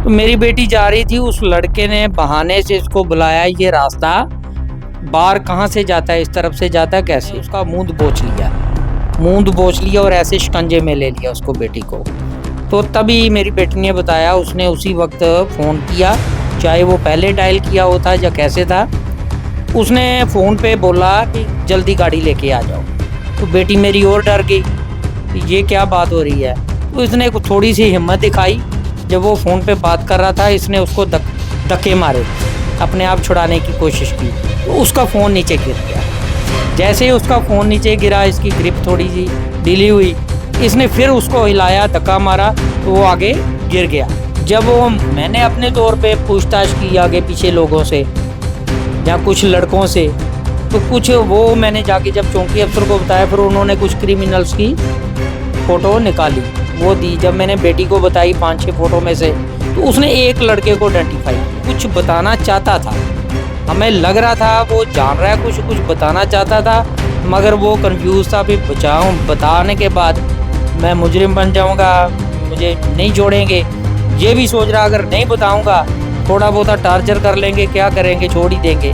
तो मेरी बेटी जा रही थी, उस लड़के ने बहाने से इसको बुलाया, ये रास्ता बाहर कहाँ से जाता है, इस तरफ से जाता है कैसे, उसका मूंद बोच लिया और ऐसे शिकंजे में ले लिया उसको, बेटी को। तो तभी मेरी बेटी ने बताया, उसने उसी वक्त फ़ोन किया, चाहे वो पहले डायल किया होता या कैसे था। उसने फ़ोन पे बोला कि जल्दी गाड़ी लेके आ जाओ। तो बेटी मेरी और डर गई कि ये क्या बात हो रही है। तो इसने थोड़ी सी हिम्मत दिखाई, जब वो फ़ोन पे बात कर रहा था, इसने उसको धक्के मारे, अपने आप छुड़ाने की कोशिश की, तो उसका फ़ोन नीचे गिर गया। जैसे ही उसका फ़ोन नीचे गिरा, इसकी ग्रिप थोड़ी सी ढीली हुई, इसने फिर उसको हिलाया, धक्का मारा, तो वो आगे गिर गया। जब वो मैंने अपने तौर पे पूछताछ की आगे पीछे लोगों से या कुछ लड़कों से, तो कुछ वो मैंने जाके जब चौकी अफसर को बताया, फिर उन्होंने कुछ क्रिमिनल्स की फ़ोटो निकाली, वो दी। जब मैंने बेटी को बताई 5-6 फ़ोटो में से, तो उसने एक लड़के को आइडेंटिफाई, कुछ बताना चाहता था, हमें लग रहा था वो जान रहा है, कुछ बताना चाहता था, मगर वो कंफ्यूज था। फिर बताने के बाद मैं मुजरिम बन जाऊंगा, मुझे नहीं छोड़ेंगे, ये भी सोच रहा अगर नहीं बताऊंगा थोड़ा बहुत टार्चर कर लेंगे, क्या करेंगे, छोड़ ही देंगे।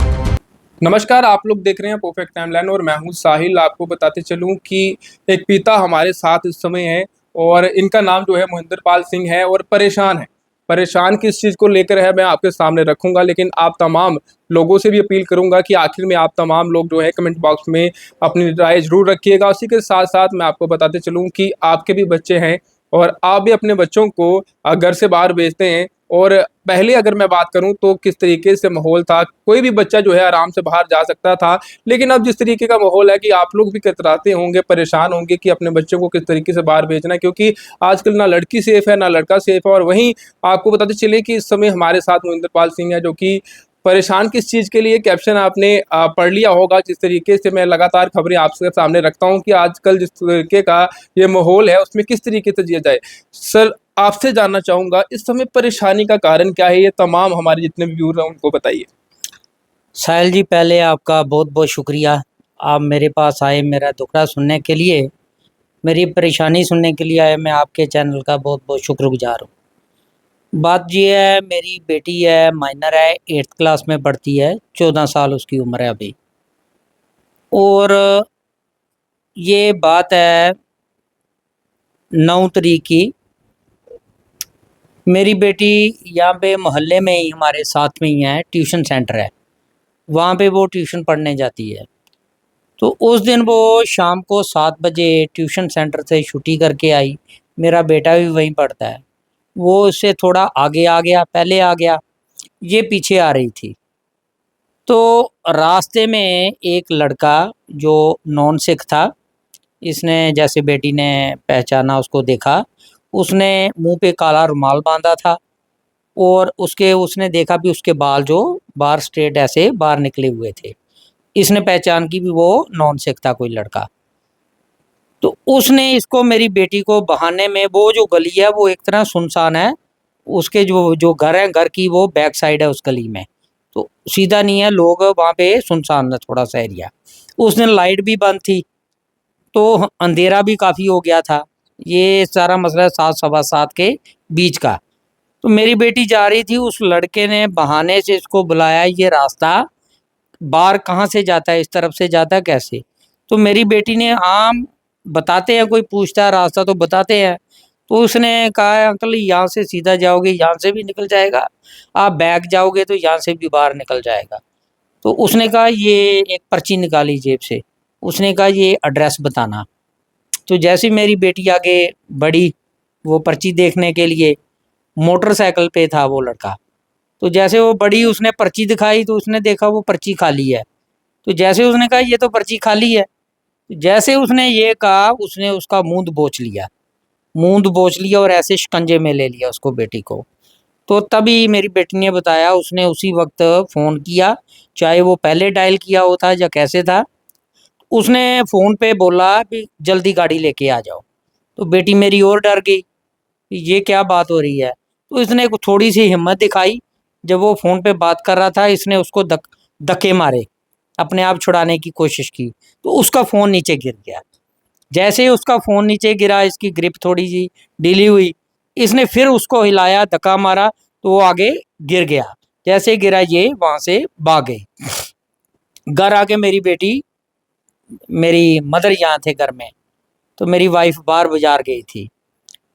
नमस्कार, आप लोग देख रहे हैं परफेक्ट टाइमलाइन और मैं हूं साहिल। आपको बताते चलूं कि एक पिता हमारे साथ इस समय है और इनका नाम जो है मोहिंदर पाल सिंह है और परेशान है। परेशान किस चीज़ को लेकर है मैं आपके सामने रखूंगा, लेकिन आप तमाम लोगों से भी अपील करूंगा कि आखिर में आप तमाम लोग जो है कमेंट बॉक्स में अपनी राय जरूर रखिएगा। उसी के साथ साथ मैं आपको बताते चलूँ कि आपके भी बच्चे हैं और आप भी अपने बच्चों को घर से बाहर भेजते हैं। और पहले अगर मैं बात करूं तो किस तरीके से माहौल था, कोई भी बच्चा जो है आराम से बाहर जा सकता था, लेकिन अब जिस तरीके का माहौल है कि आप लोग भी कतराते होंगे, परेशान होंगे कि अपने बच्चों को किस तरीके से बाहर भेजना है, क्योंकि आजकल ना लड़की सेफ है ना लड़का सेफ है। और वहीं आपको बताते चले कि इस समय हमारे साथ मोहिंदर पाल सिंह है, जो कि परेशान किस चीज़ के लिए, कैप्शन आपने पढ़ लिया होगा। जिस तरीके से मैं लगातार खबरें आपके सामने रखता हूँ कि आजकल जिस तरीके का ये माहौल है उसमें किस तरीके से जिया जाए। सर, आपसे जानना चाहूंगा इस समय परेशानी का कारण क्या है, ये तमाम हमारे जितने भी व्यूअर हैं उनको बताइए। साहिल जी, पहले आपका बहुत बहुत शुक्रिया, आप मेरे पास आए मेरा दुखड़ा सुनने के लिए, मेरी परेशानी सुनने के लिए आए। मैं आपके चैनल का बहुत बहुत शुक्रगुजार हूँ। बात ये है, मेरी बेटी है, माइनर है, 8th क्लास में पढ़ती है, 14 साल उसकी उम्र है अभी। और ये बात है 9 तारीख की। मेरी बेटी यहाँ पे मोहल्ले में ही, हमारे साथ में ही है, ट्यूशन सेंटर है, वहाँ पे वो ट्यूशन पढ़ने जाती है। तो उस दिन वो शाम को 7 बजे ट्यूशन सेंटर से छुट्टी करके आई। मेरा बेटा भी वहीं पढ़ता है, वो उससे थोड़ा आगे आ गया, पहले आ गया, ये पीछे आ रही थी। तो रास्ते में एक लड़का जो नॉन सिख था, इसने जैसे बेटी ने पहचाना, उसको देखा, उसने मुंह पे काला रुमाल बांधा था और उसने देखा भी उसके बाल जो बाहर स्ट्रेट ऐसे बाहर निकले हुए थे। इसने पहचान की भी वो नॉन सिख था, कोई लड़का। तो उसने इसको, मेरी बेटी को बहाने में, वो जो गली है वो एक तरह सुनसान है, उसके जो जो घर है, घर की वो बैक साइड है उस गली में, तो सीधा नहीं है, लोग वहाँ पे सुनसान है थोड़ा सा एरिया। उस दिन लाइट भी बंद थी, तो अंधेरा भी काफ़ी हो गया था। ये सारा मसला 7 सवा 7 के बीच का। तो मेरी बेटी जा रही थी, उस लड़के ने बहाने से इसको बुलाया, ये रास्ता बाहर कहाँ से जाता है, इस तरफ से जाता है कैसे। तो मेरी बेटी ने, आम बताते हैं, कोई पूछता है रास्ता तो बताते हैं, तो उसने कहा अंकल यहाँ से सीधा जाओगे, यहाँ से भी निकल जाएगा, आप बैक जाओगे तो यहाँ से भी बाहर निकल जाएगा। तो उसने कहा, ये एक पर्ची निकाली जेब से, उसने कहा ये एड्रेस बताना। तो जैसे मेरी बेटी आगे बढ़ी, वो पर्ची देखने के लिए, मोटरसाइकिल पे था वो लड़का। तो जैसे वो बड़ी, उसने पर्ची दिखाई, तो उसने देखा वो पर्ची खाली है। तो जैसे उसने कहा ये तो पर्ची खाली है, जैसे उसने ये कहा, उसने उसका मूंद बोच लिया और ऐसे शिकंजे में ले लिया उसको, बेटी को। तो तभी मेरी बेटी ने बताया, उसने उसी वक्त फ़ोन किया, चाहे वो पहले डायल किया होता या कैसे था। उसने फ़ोन पे बोला कि जल्दी गाड़ी लेके आ जाओ। तो बेटी मेरी और डर गई कि ये क्या बात हो रही है। तो इसने थोड़ी सी हिम्मत दिखाई, जब वो फ़ोन पे बात कर रहा था, इसने उसको धक्के मारे, अपने आप छुड़ाने की कोशिश की, तो उसका फ़ोन नीचे गिर गया। जैसे ही उसका फ़ोन नीचे गिरा, इसकी ग्रिप थोड़ी सी ढीली हुई, इसने फिर उसको हिलाया, धक्का मारा, तो वो आगे गिर गया। जैसे गिरा ये वहाँ से भाग गए। घर आके मेरी बेटी, मेरी मदर यहाँ थे घर में, तो मेरी वाइफ बाहर बाजार गई थी।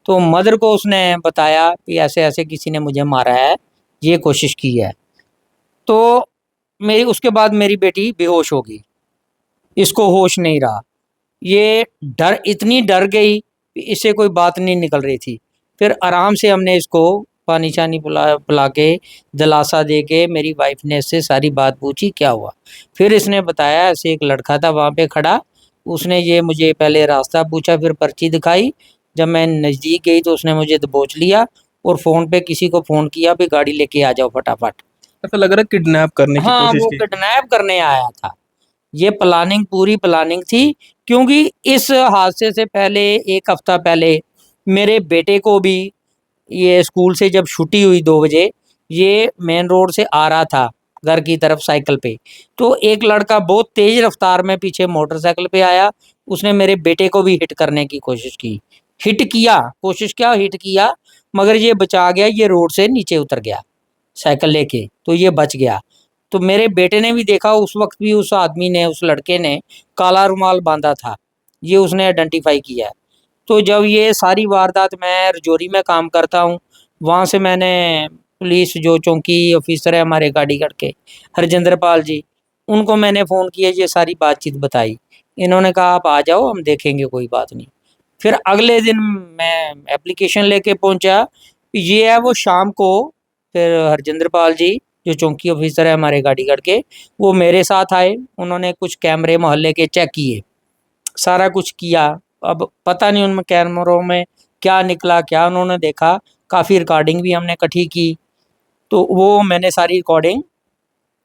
तो मदर को उसने बताया कि ऐसे ऐसे किसी ने मुझे मारा है, ये कोशिश की है। तो मेरी उसके बाद मेरी बेटी बेहोश हो गई, इसको होश नहीं रहा। ये डर, इतनी डर गई कि इससे कोई बात नहीं निकल रही थी। फिर आराम से हमने इसको पानी शानी पिला पिला के, दिलासा दे के, मेरी वाइफ ने इससे सारी बात पूछी क्या हुआ। फिर इसने बताया ऐसे एक लड़का था वहाँ पे खड़ा, उसने ये मुझे पहले रास्ता पूछा, फिर पर्ची दिखाई। जब मैं नज़दीक गई तो उसने मुझे दबोच लिया और फ़ोन पे किसी को फ़ोन किया भी गाड़ी लेके आ जाओ फटाफट। ऐसा लग रहा है किडनैप करने की हाँ, कोशिश वो की। किडनैप करने आया था। ये प्लानिंग, पूरी प्लानिंग थी। क्योंकि इस हादसे से पहले, एक हफ्ता पहले, मेरे बेटे को भी, ये स्कूल से जब छुट्टी हुई 2 बजे, ये मेन रोड से आ रहा था घर की तरफ साइकिल पे, तो एक लड़का बहुत तेज रफ्तार में पीछे मोटरसाइकिल पे आया। उसने मेरे बेटे को भी हिट करने की कोशिश की, हिट किया, कोशिश क्या, हिट किया, मगर ये बचा गया। ये रोड से नीचे उतर गया साइकिल लेके, तो ये बच गया। तो मेरे बेटे ने भी देखा, उस वक्त भी उस आदमी ने, उस लड़के ने काला रुमाल बांधा था, ये उसने आइडेंटिफाई किया है। तो जब ये सारी वारदात, मैं रजौरी में काम करता हूँ, वहाँ से मैंने पुलिस जो चौकी ऑफिसर है हमारे गाड़ीगढ़ के, हरजिंदर पाल जी, उनको मैंने फ़ोन किया, ये सारी बातचीत बताई। इन्होंने कहा आप आ जाओ, हम देखेंगे, कोई बात नहीं। फिर अगले दिन मैं एप्लीकेशन लेके पहुंचा, ये है वो शाम को। फिर हरजिंदर पाल जी जो चौकी ऑफिसर है हमारे गाड़ीगढ़ के, वो मेरे साथ आए। उन्होंने कुछ कैमरे मोहल्ले के चेक किए, सारा कुछ किया। अब पता नहीं उनमें कैमरों में क्या निकला, क्या उन्होंने देखा। काफ़ी रिकॉर्डिंग भी हमने इकट्ठी की, तो वो मैंने सारी रिकॉर्डिंग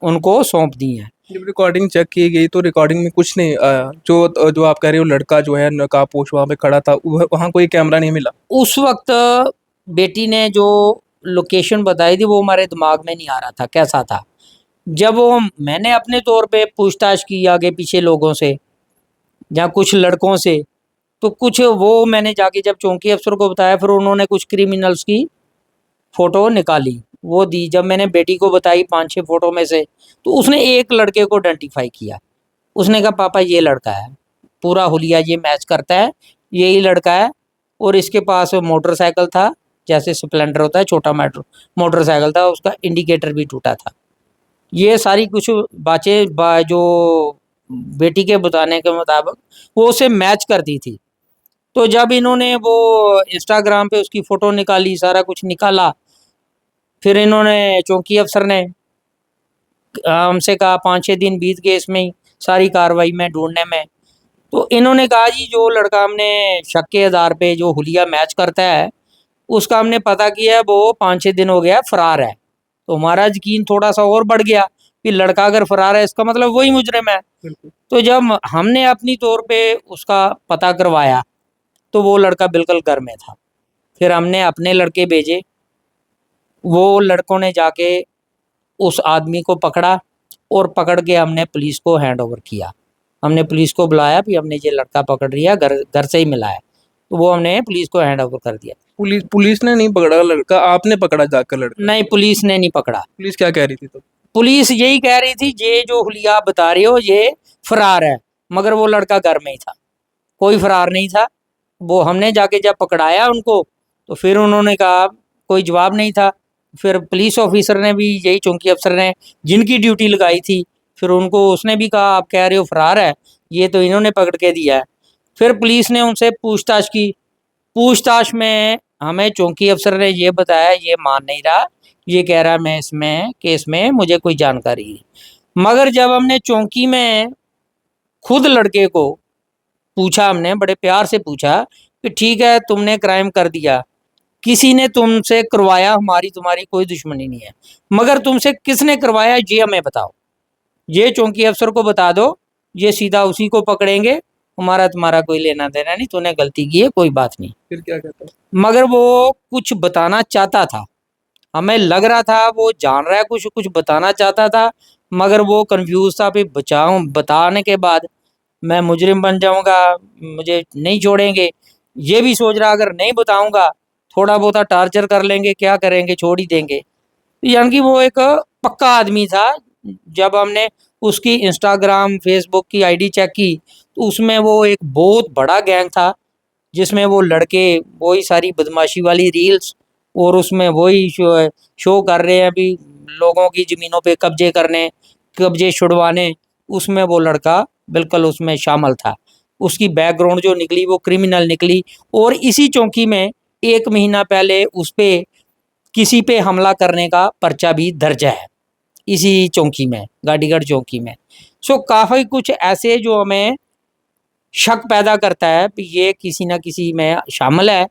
उनको सौंप दी है। जब रिकॉर्डिंग चेक की गई तो रिकॉर्डिंग में कुछ नहीं आया। जो जो आप कह रहे हो लड़का जो है नकाबपोश वहाँ पे खड़ा था, वहाँ कोई कैमरा नहीं मिला। उस वक्त बेटी ने जो लोकेशन बताई थी वो हमारे दिमाग में नहीं आ रहा था कैसा था। जब वो, मैंने अपने तौर पे पूछताछ की आगे पीछे लोगों से या कुछ लड़कों से, तो कुछ वो मैंने जाके जब चौकी अफसर को बताया, फिर उन्होंने कुछ क्रिमिनल्स की फ़ोटो निकाली, वो दी। जब मैंने बेटी को बताई 5-6 फ़ोटो में से, तो उसने एक लड़के को आइडेंटिफाई किया। उसने कहा पापा ये लड़का है, पूरा हुलिया ये मैच करता है, यही लड़का है। और इसके पास मोटरसाइकिल था, जैसे स्प्लेंडर होता है, छोटा मोटरसाइकिल था, उसका इंडिकेटर भी टूटा था। ये सारी कुछ बातें जो बेटी के बताने के मुताबिक वो उसे मैच करती थी। तो जब इन्होंने वो इंस्टाग्राम पे उसकी फ़ोटो निकाली, सारा कुछ निकाला, फिर इन्होंने, चौकी अफसर ने हमसे कहा, 5-6 दिन बीत गए इसमें ही, सारी कार्रवाई में, ढूंढने में। तो इन्होंने कहा जी जो लड़का हमने शक के आधार पे जो हुलिया मैच करता है, उसका हमने पता किया है, वो 5-6 दिन हो गया फरार है। तो हमारा यकीन थोड़ा सा और बढ़ गया कि लड़का अगर फरार है, इसका मतलब वही मुजरिम है। बिल्कुल। तो जब हमने अपनी तौर पे उसका पता करवाया, तो वो लड़का बिल्कुल घर में था। फिर हमने अपने लड़के भेजे, वो लड़कों ने जाके उस आदमी को पकड़ा, और पकड़ के हमने पुलिस को हैंड ओवर किया। हमने पुलिस को बुलाया भी हमने ये लड़का पकड़ लिया, घर घर से ही मिला है, तो वो हमने पुलिस को हैंड ओवर कर दिया। पुलिस ने नहीं पकड़ा लड़का, आपने पकड़ा जाकर लड़का। नहीं, पुलिस ने नहीं पकड़ा। पुलिस क्या कह रही थी तो? पुलिस यही कह रही थी ये जो हुलिया आप बता रहे हो ये फरार है, मगर वो लड़का घर में ही था, कोई फरार नहीं था। वो हमने जाके जब पकड़ाया उनको, तो फिर उन्होंने कहा, कोई जवाब नहीं था। फिर पुलिस ऑफिसर ने भी, यही चौकी अफसर ने जिनकी ड्यूटी लगाई थी, फिर उनको, उसने भी कहा आप कह रहे हो फरार है, ये तो इन्होंने पकड़ के दिया है। फिर पुलिस ने उनसे पूछताछ की। पूछताछ में हमें चौकी अफसर ने ये बताया, ये मान नहीं रहा, ये कह रहा मैं इसमें केस में मुझे कोई जानकारी नहीं। मगर जब हमने चौकी में खुद लड़के को पूछा, हमने बड़े प्यार से पूछा कि ठीक है तुमने क्राइम कर दिया, किसी ने तुमसे करवाया, हमारी तुम्हारी कोई दुश्मनी नहीं है, मगर तुमसे किसने करवाया ये हमें बताओ, ये चौकी अफसर को बता दो, ये सीधा उसी को पकड़ेंगे, हमारा तुम्हारा कोई लेना देना नहीं, तूने गलती की है, कोई बात नहीं। फिर क्या कहता? मगर वो कुछ बताना चाहता था, हमें लग रहा था वो जान रहा है, कुछ कुछ बताना चाहता था, मगर वो कंफ्यूज था। फिर बताने के बाद मैं मुजरिम बन जाऊंगा, मुझे नहीं छोड़ेंगे, ये भी सोच रहा अगर नहीं बताऊंगा थोड़ा बहुत टार्चर कर लेंगे, क्या करेंगे, छोड़ ही देंगे। यानी कि वो एक पक्का आदमी था। जब हमने उसकी इंस्टाग्राम फेसबुक की आईडी चेक की तो उसमें वो एक बहुत बड़ा गैंग था, जिसमें वो लड़के वही सारी बदमाशी वाली रील्स और उसमें वही शो कर रहे हैं अभी, लोगों की ज़मीनों पे कब्जे करने, कब्जे छुड़वाने, उसमें वो लड़का बिल्कुल उसमें शामिल था। उसकी बैकग्राउंड जो निकली वो क्रिमिनल निकली। और इसी चौकी में 1 महीना पहले उस पे किसी पे हमला करने का पर्चा भी दर्ज है, इसी चौकी में, गाड़ीगढ़ चौकी में। सो काफ़ी कुछ ऐसे जो हमें शक पैदा करता है कि ये किसी न किसी में शामिल है।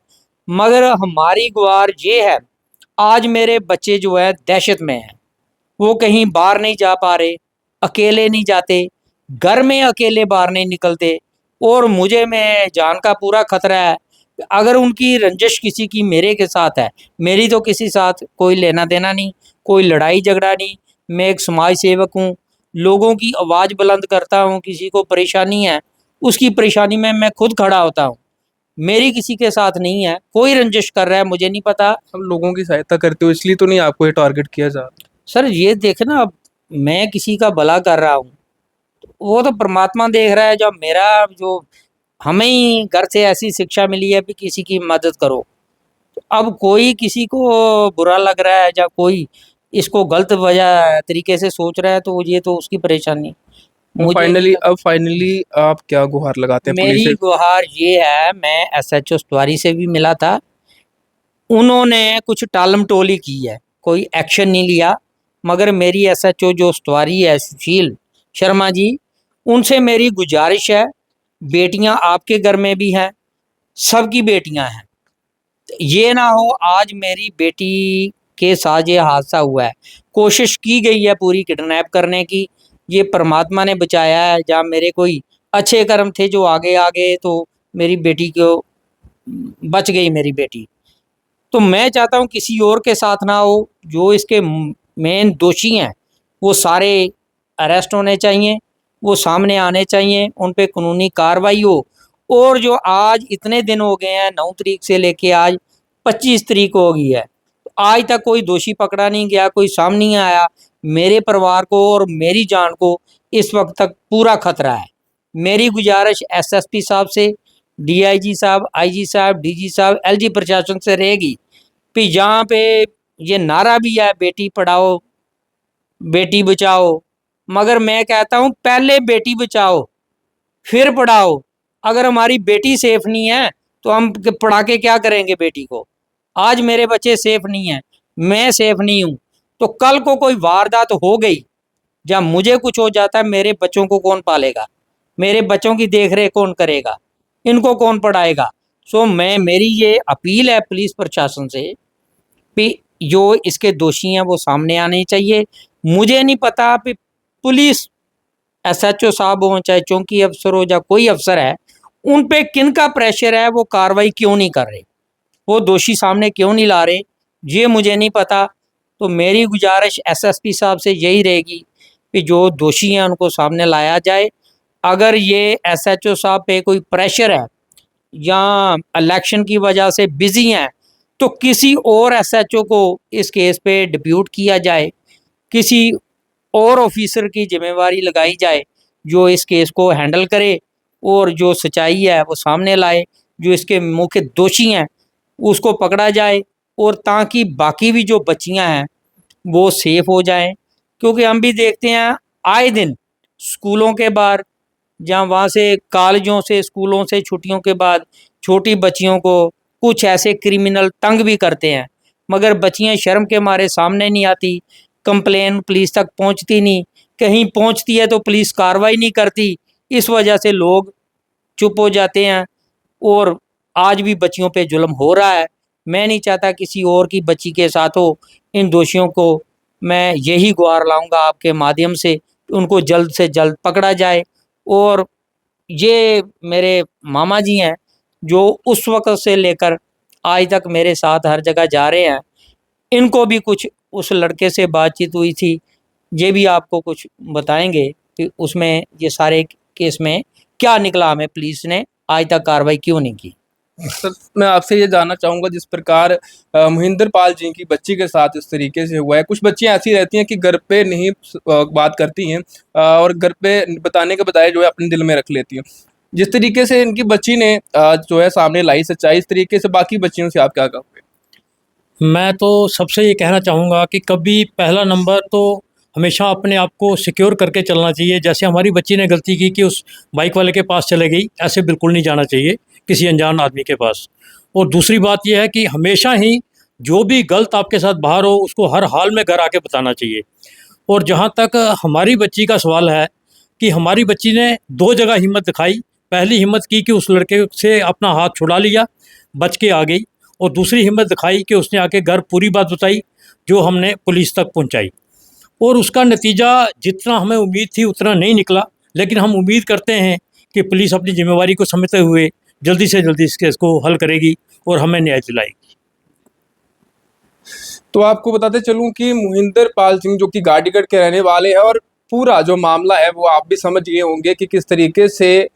मगर हमारी गुहार ये है, आज मेरे बच्चे जो है दहशत में हैं। वो कहीं बाहर नहीं जा पा रहे, अकेले नहीं जाते, घर में अकेले बाहर नहीं निकलते। और मुझे में जान का पूरा खतरा है। अगर उनकी रंजिश किसी की मेरे के साथ है, मेरी तो किसी साथ कोई लेना देना नहीं, कोई लड़ाई झगड़ा नहीं। मैं एक समाज सेवक हूँ, लोगों की आवाज़ बुलंद करता हूँ। किसी को परेशानी है, उसकी परेशानी में मैं खुद खड़ा होता हूँ। मेरी किसी के साथ नहीं है, कोई रंजिश कर रहा है मुझे नहीं पता। हम लोगों की सहायता करते हो इसलिए तो नहीं आपको ये टारगेट किया जा रहा? सर ये देखे ना, अब मैं किसी का भला कर रहा हूँ, वो तो परमात्मा देख रहा है। जब मेरा जो, हमें ही घर से ऐसी शिक्षा मिली है कि किसी की मदद करो। तो अब कोई किसी को बुरा लग रहा है या कोई इसको गलत वजह तरीके से सोच रहा है, तो ये तो उसकी परेशानी, मुझे नहीं अब फाइनली आप क्या गुहार लगाते हैं पुलिस मेरी से? गुहार ये है, मैं एसएचओ सतवारी से भी मिला था। उन्होंने कुछ टालम-टोली की है, कोई एक्शन नहीं लिया। मगर मेरी एसएचओ जो सतवारी है सुशील शर्मा जी, उनसे मेरी गुजारिश है, बेटियां आपके घर में भी हैं, सबकी बेटियां हैं। ये ना हो आज मेरी बेटी के साथ ये हादसा हुआ है, कोशिश की गई है पूरी किडनैप करने की, ये परमात्मा ने बचाया है। जहाँ मेरे कोई अच्छे कर्म थे जो आगे आ गए, तो मेरी बेटी को बच गई मेरी बेटी। तो मैं चाहता हूँ किसी और के साथ ना हो। जो इसके मेन दोषी हैं वो सारे अरेस्ट होने चाहिए, वो सामने आने चाहिए, उन पे कानूनी कार्रवाई हो। और जो आज इतने दिन हो गए हैं, 9 तारीख से लेके आज 25 तारीख हो गई है, तो आज तक कोई दोषी पकड़ा नहीं गया, कोई सामने नहीं आया। मेरे परिवार को और मेरी जान को इस वक्त तक पूरा खतरा है। मेरी गुजारिश एसएसपी साहब से, डीआईजी साहब, आईजी साहब, डीजी साहब, एलजी प्रशासन से रहेगी कि जहाँ पे ये नारा भी है बेटी पढ़ाओ बेटी बचाओ, मगर मैं कहता हूँ पहले बेटी बचाओ फिर पढ़ाओ। अगर हमारी बेटी सेफ नहीं है तो हम पढ़ा के क्या करेंगे बेटी को? आज मेरे बच्चे सेफ नहीं हैं, मैं सेफ नहीं हूँ, तो कल को कोई वारदात हो गई, जब मुझे कुछ हो जाता है, मेरे बच्चों को कौन पालेगा? मेरे बच्चों की देख रेख कौन करेगा? इनको कौन पढ़ाएगा? सो मैं, मेरी ये अपील है पुलिस प्रशासन से कि जो इसके दोषी हैं वो सामने आने चाहिए। मुझे नहीं पता कि पुलिस एसएचओ साहब हो, चाहे चौकी अफसर हो, या कोई अफसर है, उन पे किन का प्रेशर है, वो कार्रवाई क्यों नहीं कर रहे, वो दोषी सामने क्यों नहीं ला रहे, ये मुझे नहीं पता। तो मेरी गुजारिश एसएसपी साहब से यही रहेगी कि जो दोषी हैं उनको सामने लाया जाए। अगर ये एसएचओ साहब पे कोई प्रेशर है या इलेक्शन की वजह से बिजी हैं, तो किसी और एसएचओ को इस केस पे डिप्यूट किया जाए, किसी और ऑफिसर की जिम्मेवारी लगाई जाए जो इस केस को हैंडल करे और जो सच्चाई है वो सामने लाए, जो इसके मुख्य दोषी हैं उसको पकड़ा जाए, और ताकि बाकी भी जो बच्चियां हैं वो सेफ हो जाएं। क्योंकि हम भी देखते हैं आए दिन स्कूलों के बाहर, जहाँ वहाँ से कॉलेजों से स्कूलों से छुट्टियों के बाद छोटी बच्चियों को कुछ ऐसे क्रिमिनल तंग भी करते हैं, मगर बच्चियाँ शर्म के मारे सामने नहीं आती, कंप्लेन पुलिस तक पहुँचती नहीं, कहीं पहुँचती है तो पुलिस कार्रवाई नहीं करती। इस वजह से लोग चुप हो जाते हैं और आज भी बच्चियों पे जुल्म हो रहा है। मैं नहीं चाहता किसी और की बच्ची के साथ हो। इन दोषियों को मैं यही गुहार लाऊंगा आपके माध्यम से, उनको जल्द से जल्द पकड़ा जाए। और ये मेरे मामा जी हैं जो उस वक़्त से लेकर आज तक मेरे साथ हर जगह जा रहे हैं। इनको भी कुछ उस लड़के से बातचीत हुई थी, ये भी आपको कुछ बताएँगे कि उसमें ये सारे केस में क्या निकला, हमें पुलिस ने आज तक कार्रवाई क्यों नहीं की? सर मैं आपसे ये जानना चाहूँगा, जिस प्रकार महेंद्र पाल जी की बच्ची के साथ इस तरीके से हुआ है, कुछ बच्चियाँ ऐसी रहती हैं कि घर पे नहीं बात करती हैं और घर पे बताने के बजाय जो है अपने दिल में रख लेती हैं। जिस तरीके से इनकी बच्ची ने जो है सामने लाई सच्चाई, इस तरीके से बाकी बच्चियों से आप क्या कहोगे? मैं तो सबसे ये कहना चाहूँगा कि कभी पहला नंबर तो हमेशा अपने आप को सिक्योर करके चलना चाहिए। जैसे हमारी बच्ची ने गलती की कि उस बाइक वाले के पास चले गई, ऐसे बिल्कुल नहीं जाना चाहिए किसी अनजान आदमी के पास। और दूसरी बात यह है कि हमेशा ही जो भी गलत आपके साथ बाहर हो उसको हर हाल में घर आके बताना चाहिए। और जहाँ तक हमारी बच्ची का सवाल है कि हमारी बच्ची ने 2 जगह हिम्मत दिखाई। पहली हिम्मत की कि उस लड़के से अपना हाथ छुड़ा लिया, बच के आ गई। और दूसरी हिम्मत दिखाई कि उसने आके घर पूरी बात बताई, जो हमने पुलिस तक पहुंचाई। और उसका नतीजा जितना हमें उम्मीद थी उतना नहीं निकला, लेकिन हम उम्मीद करते हैं कि पुलिस अपनी जिम्मेवारी को समझते हुए जल्दी से जल्दी इस केस को हल करेगी और हमें न्याय दिलाएगी। तो आपको बताते चलूं कि मोहिंदर पाल सिंह जो कि गाड़ीगढ़ के रहने वाले हैं, और पूरा जो मामला है वो आप भी समझ गए होंगे कि किस तरीके से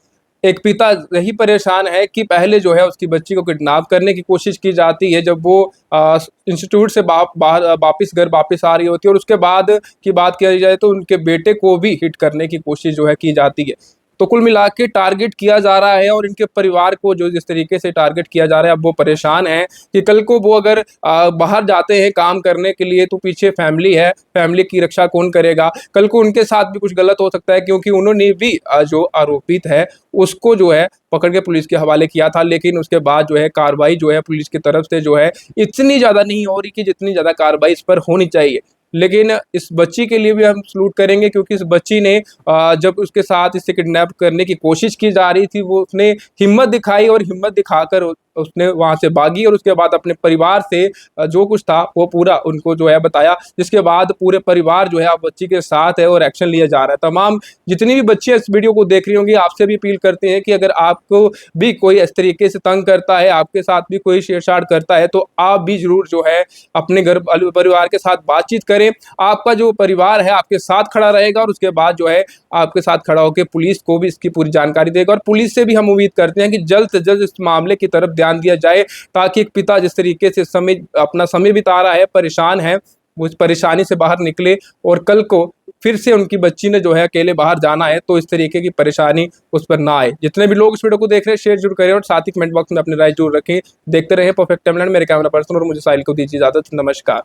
एक पिता यही परेशान है कि पहले जो है उसकी बच्ची को किडनैप करने की कोशिश की जाती है जब वो इंस्टीट्यूट से बाहर वापस घर वापस आ रही होती है, और उसके बाद की बात की जाए तो उनके बेटे को भी हिट करने की कोशिश जो है की जाती है। तो कुल मिला के टारगेट किया जा रहा है, और इनके परिवार को जो जिस तरीके से टारगेट किया जा रहा है, अब वो परेशान है कि कल को वो अगर बाहर जाते हैं काम करने के लिए तो पीछे फैमिली है, फैमिली की रक्षा कौन करेगा? कल को उनके साथ भी कुछ गलत हो सकता है, क्योंकि उन्होंने भी जो आरोपित है उसको जो है पकड़ के पुलिस के हवाले किया था, लेकिन उसके बाद जो है कार्रवाई जो है पुलिस की तरफ से जो है इतनी ज़्यादा नहीं हो रही कि जितनी ज़्यादा कार्रवाई इस पर होनी चाहिए। लेकिन इस बच्ची के लिए भी हम सलूट करेंगे, क्योंकि इस बच्ची ने जब उसके साथ इसे किडनैप करने की कोशिश की जा रही थी, वो उसने हिम्मत दिखाई, और हिम्मत दिखाकर उसने वहाँ से भागी, और उसके बाद अपने परिवार से जो कुछ था वो पूरा उनको जो है बताया, जिसके बाद पूरे परिवार जो है अब बच्ची के साथ है और एक्शन लिया जा रहा है। तमाम जितनी भी बच्चियाँ इस वीडियो को देख रही होंगी, आपसे भी अपील करते हैं कि अगर आपको भी कोई इस तरीके से तंग करता है, आपके साथ भी कोई छेड़छाड़ करता है, तो आप भी ज़रूर जो है अपने घर परिवार के साथ बातचीत करें। आपका जो परिवार है आपके साथ खड़ा रहेगा, और उसके बाद जो है आपके साथ खड़ा होकर पुलिस को भी इसकी पूरी जानकारी देगा, और पुलिस से भी हम उम्मीद करते हैं कि जल्द से जल्द इस मामले की तरफ ध्यान दिया जाए, ताकि एक पिता जिस तरीके से अपना समय बिता रहा है, परेशान है, वो इस परेशानी से बाहर निकले, और कल को फिर से उनकी बच्ची ने जो है अकेले बाहर जाना है तो इस तरीके की परेशानी उस पर ना आए। जितने भी लोग इस वीडियो को देख रहे हैं शेयर जरूर करें, और साथ ही कमेंट बॉक्स में अपनी राय जरूर रखें। देखते रहे परफेक्ट टाइमलाइन। मेरे कैमरा पर्सन और मुझे साहिल को दीजिए इजाजत। नमस्कार।